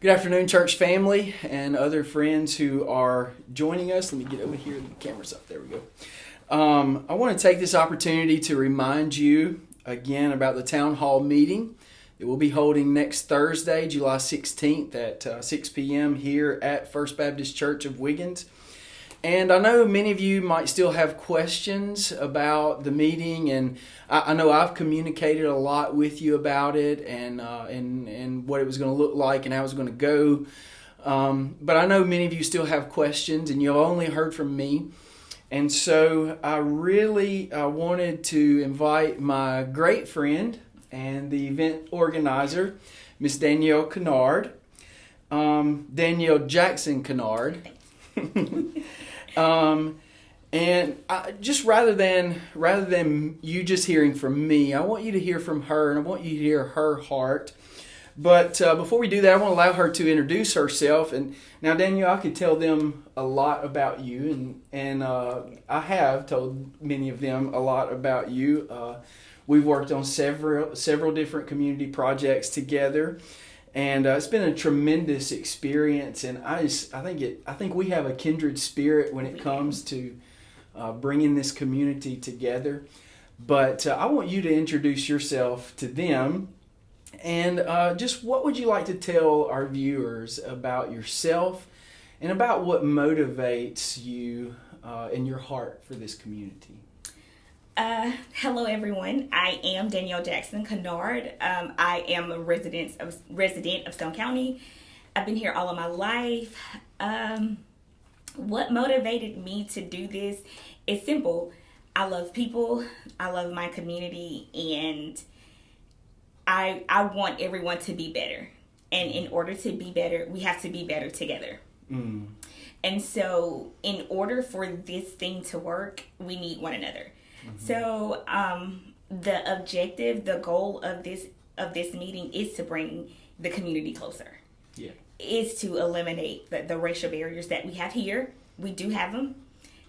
Good afternoon, church family and other friends who are joining us. Let me get over here. The camera's up. There we go. I want to take this opportunity to remind you again about the town hall meeting that we'll be holding next Thursday, July 16th at 6 p.m. here at First Baptist Church of Wiggin. And I know many of you might still have questions about the meeting, and I know I've communicated a lot with you about it and what it was going to look like and how it was going to go. But I know many of you still have questions, and you've only heard from me. And so I really wanted to invite my great friend and the event organizer, Miss Danielle Kennard, Danielle Jackson Kennard. And just rather than you just hearing from me, I want you to hear from her, and I want you to hear her heart. But before we do that, I want to allow her to introduce herself. And now, Danielle, I could tell them a lot about you, and I have told many of them a lot about you. We've worked on several different community projects together. And it's been a tremendous experience, and I think we have a kindred spirit when it comes to bringing this community together. But I want you to introduce yourself to them, and just what would you like to tell our viewers about yourself and about what motivates you in your heart for this community? Hello, everyone. I am Danielle Jackson Kennard. I am a resident of Stone County. I've been here all of my life. What motivated me to do this is simple. I love people. I love my community, and I want everyone to be better. And in order to be better, we have to be better together. Mm. And so, in order for this thing to work, we need one another. Mm-hmm. So the objective, the goal of this meeting is to bring the community closer. Yeah. Is to eliminate the racial barriers that we have here. We do have them.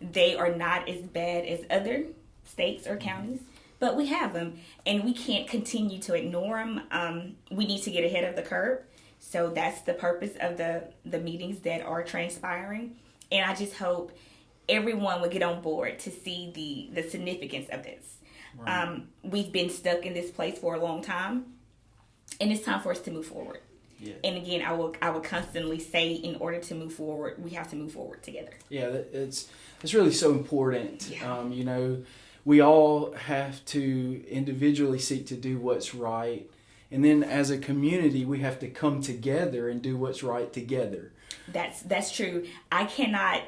They are not as bad as other states or counties, but we have them, and we can't continue to ignore them. We need to get ahead of the curve. So that's the purpose of the meetings that are transpiring, and I just hope everyone would get on board to see the significance of this. Right. We've been stuck in this place for a long time, and it's time for us to move forward. Yeah. And again, I will constantly say, in order to move forward, we have to move forward together. Yeah, it's really so important. Yeah. We all have to individually seek to do what's right, and then as a community, we have to come together and do what's right together. That's true. I cannot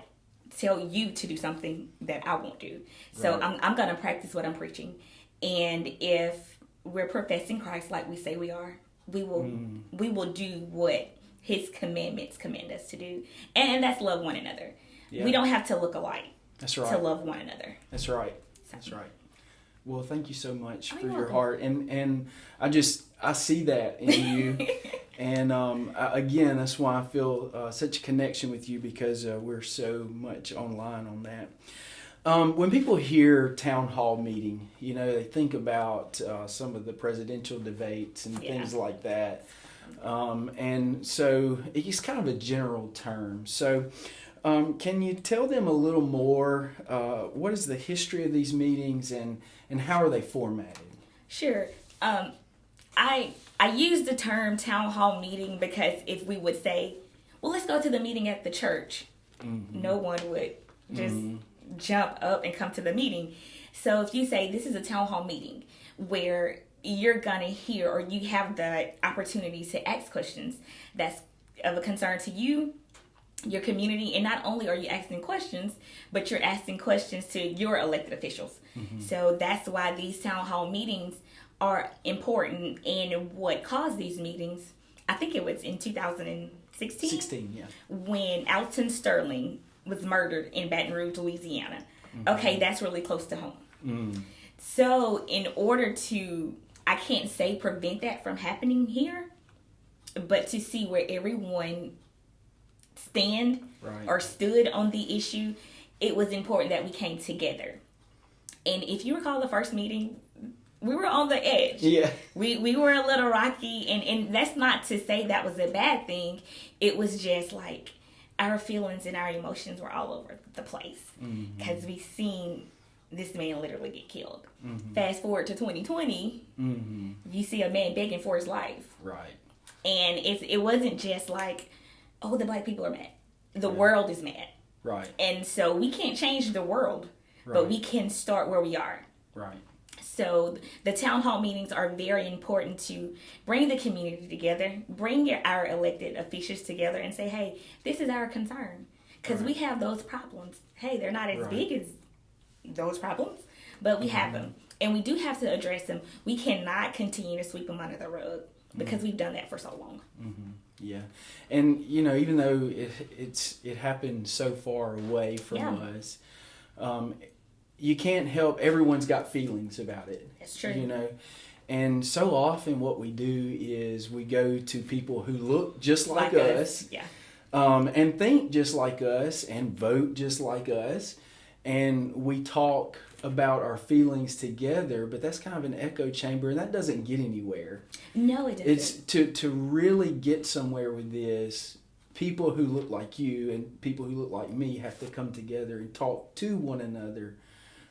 tell you to do something that I won't do. So right. I'm going to practice what I'm preaching. And if we're professing Christ like we say we are, we will do what his commandments command us to do. And that's love one another. Yeah. We don't have to look alike. That's right. To love one another. That's right. That's right. Well, thank you so much for your heart. And I see that in you. And again, that's why I feel such a connection with you, because we're so much online on that. When people hear town hall meeting, they think about some of the presidential debates and things like that. And so it's kind of a general term. So can you tell them a little more? What is the history of these meetings, and how are they formatted? Sure. I use the term town hall meeting because if we would say, well, let's go to the meeting at the church, mm-hmm. no one would just jump up and come to the meeting. So if you say this is a town hall meeting where you're going to hear, or you have the opportunity to ask questions that's of a concern to you, your community, and not only are you asking questions, but you're asking questions to your elected officials. Mm-hmm. So that's why these town hall meetings are important. And what caused these meetings, I think it was in 2016, yeah, when Alton Sterling was murdered in Baton Rouge, Louisiana. Mm-hmm. Okay, that's really close to home. Mm. So in order to, I can't say prevent that from happening here, but to see where everyone stood on the issue, it was important that we came together. And if you recall the first meeting, we were on the edge. Yeah. We were a little rocky, and that's not to say that was a bad thing. It was just like our feelings and our emotions were all over the place because we seen this man literally get killed. Fast forward to 2020, you see a man begging for his life. Right. And it wasn't just like, oh, the black people are mad. The world is mad. Right. And so we can't change the world, but we can start where we are. Right. So the town hall meetings are very important to bring the community together, bring our elected officials together and say, hey, this is our concern. Because we have those problems. Hey, they're not as big as those problems, but we have them. And we do have to address them. We cannot continue to sweep them under the rug because we've done that for so long. Yeah. And, you know, even though it happened so far away from us, you can't help, everyone's got feelings about it. That's true. You know, and so often what we do is we go to people who look just like us. Yeah. And think just like us and vote just like us. And we talk about our feelings together, but that's kind of an echo chamber, and that doesn't get anywhere. No, it doesn't. It's to really get somewhere with this, people who look like you and people who look like me have to come together and talk to one another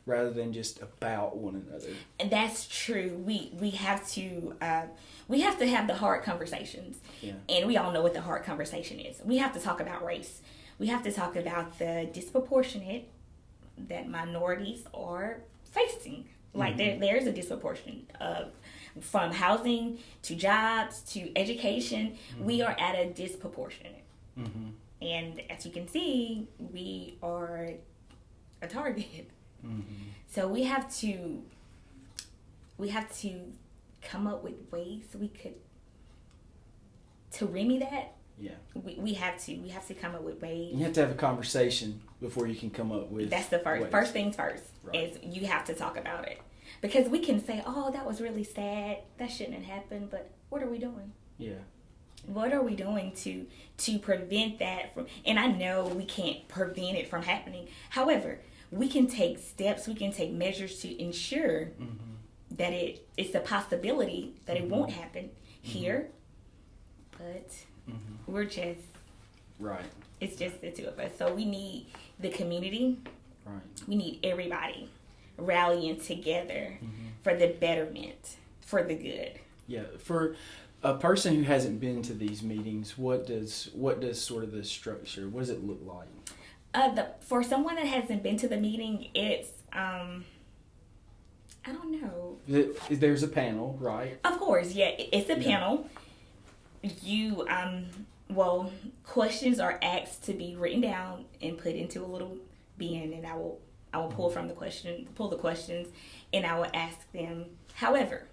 rather than just about one another. And that's true. We have to have the hard conversations. Yeah. And we all know what the hard conversation is. We have to talk about race. We have to talk about the disproportionate that minorities are facing. Like there's a disproportion of from housing to jobs to education. We are at a disproportionate. And as you can see, we are a target. So we have to come up with ways we could to remedy that. Yeah. We have to come up with ways. You have to have a conversation before you can come up with. That's the first things first. Right. Is you have to talk about it, because we can say, oh, that was really sad, that shouldn't have happened, but what are we doing? Yeah. What are we doing to prevent that from? And I know we can't prevent it from happening. However, we can take steps, we can take measures to ensure that it's a possibility that it won't happen here, but we're just right. It's just the two of us. So we need the community. Right. We need everybody rallying together for the betterment, for the good. Yeah. For a person who hasn't been to these meetings, what does sort of the structure? What does it look like? For someone that hasn't been to the meeting, it's I don't know. There's a panel, right? Of course, yeah. It's a panel. You questions are asked to be written down and put into a little bin, and I will pull the questions, and I will ask them. However,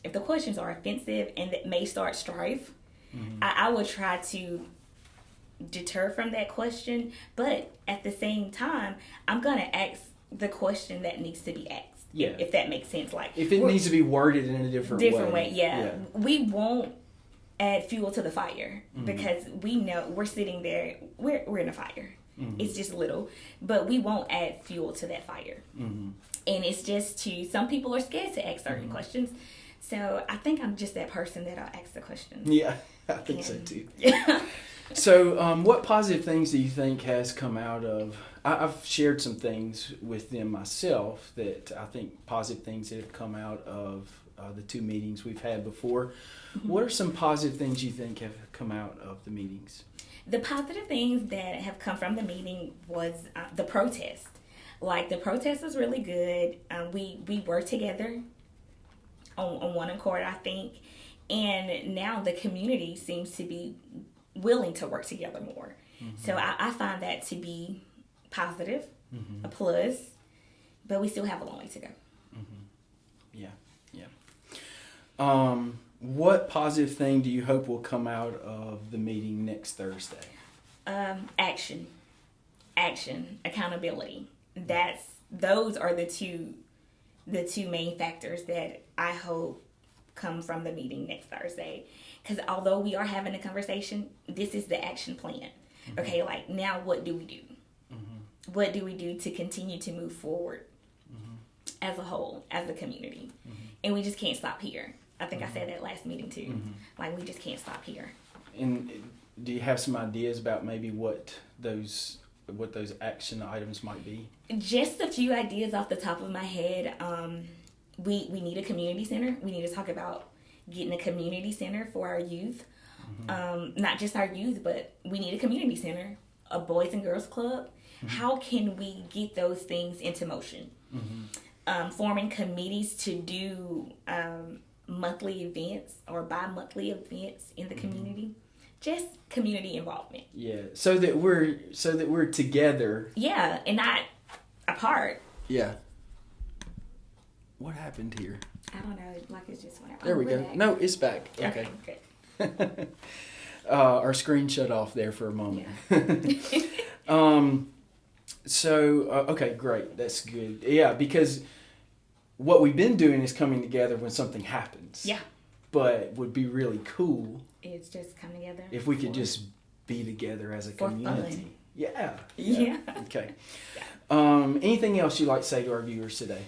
if the questions are offensive and that may start strife, I will try to deter from that question, but at the same time, I'm gonna ask the question that needs to be asked. Yeah. If that makes sense. Like if it needs to be worded in a different way. Yeah. We won't add fuel to the fire because we know we're sitting there, we're in a fire. It's just little, but we won't add fuel to that fire. And it's just some people are scared to ask certain questions. So I think I'm just that person that'll ask the questions. Yeah, I think so too. Yeah. So what positive things do you think has come out of, I've shared some things with them myself that I think positive things that have come out of the two meetings we've had before. What are some positive things you think have come out of the meetings? The positive things that have come from the meeting was the protest. Like the protest was really good. We were together on one accord, I think. And now the community seems to be willing to work together more. So I find that to be positive, a plus, but we still have a long way to go. Yeah. What positive thing do you hope will come out of the meeting next Thursday? Action, accountability. Those are the two main factors that I hope come from the meeting next Thursday. Because although we are having a conversation, this is the action plan. Okay, like now what do we do? What do we do to continue to move forward? as a whole, as a community. And we just can't stop here. I think I said that last meeting too. Like, we just can't stop here. And do you have some ideas about maybe what those action items might be? Just a few ideas off the top of my head. We need a community center. We need to talk about getting a community center for our youth. Not just our youth, but we need a community center, a boys and girls club. How can we get those things into motion? Forming committees to do monthly events or bi-monthly events in the community. Just community involvement. Yeah, so that we're together. Yeah, and not apart. Yeah. What happened here? I don't know. Like, it's just went out. There we go. Back. No, it's back. Okay. Good. Our screen shut off there for a moment. Yeah. Okay, great. That's good. Yeah, because what we've been doing is coming together when something happens. Yeah. But would be really cool. It's just come together. If we could just be together as a community. Fun. Yeah. Okay. Yeah. Anything else you'd like to say to our viewers today?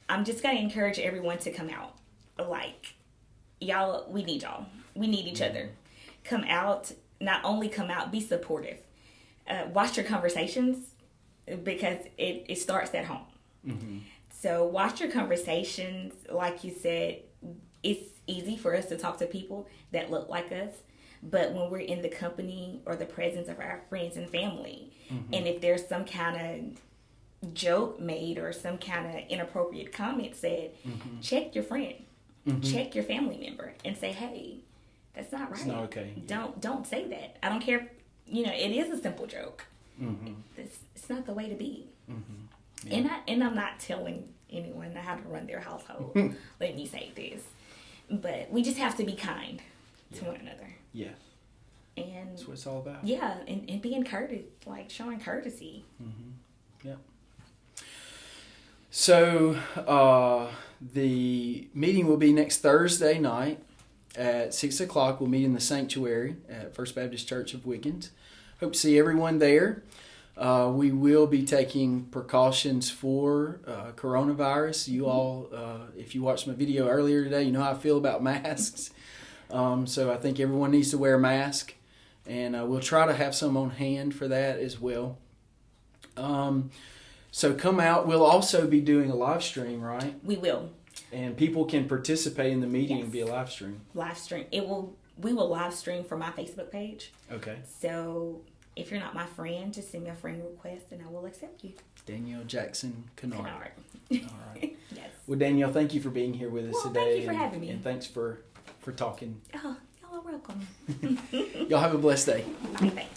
I'm just gonna encourage everyone to come out. Like, y'all, we need y'all. We need each other. Come out. Not only come out, be supportive. Watch your conversations, because it starts at home. So watch your conversations. Like you said, it's easy for us to talk to people that look like us, but when we're in the company or the presence of our friends and family, and if there's some kind of joke made or some kind of inappropriate comment said, check your friend, check your family member, and say, hey, that's not right. It's not okay. Don't say that. I don't care. It is a simple joke. It's not the way to be. Yeah. And I'm not telling anyone how to run their household. Let me say this. But we just have to be kind to one another. Yeah. And that's what it's all about. Yeah, and being courteous, like showing courtesy. Yeah. So the meeting will be next Thursday night at 6:00. We'll meet in the sanctuary at First Baptist Church of Wiggin. Hope to see everyone there. We will be taking precautions for coronavirus. You all, if you watched my video earlier today, you know how I feel about masks. So I think everyone needs to wear a mask, and we'll try to have some on hand for that as well. So come out. We'll also be doing a live stream, right? We will. And people can participate in the meeting via live stream. Live stream. We will live stream from my Facebook page. Okay. So if you're not my friend, just send me a friend request and I will accept you. Danielle Jackson Kennard. All right. Yes. Well, Danielle, thank you for being here with us today. Thank you for having me. And thanks for talking. Oh, y'all are welcome. Y'all have a blessed day. Bye.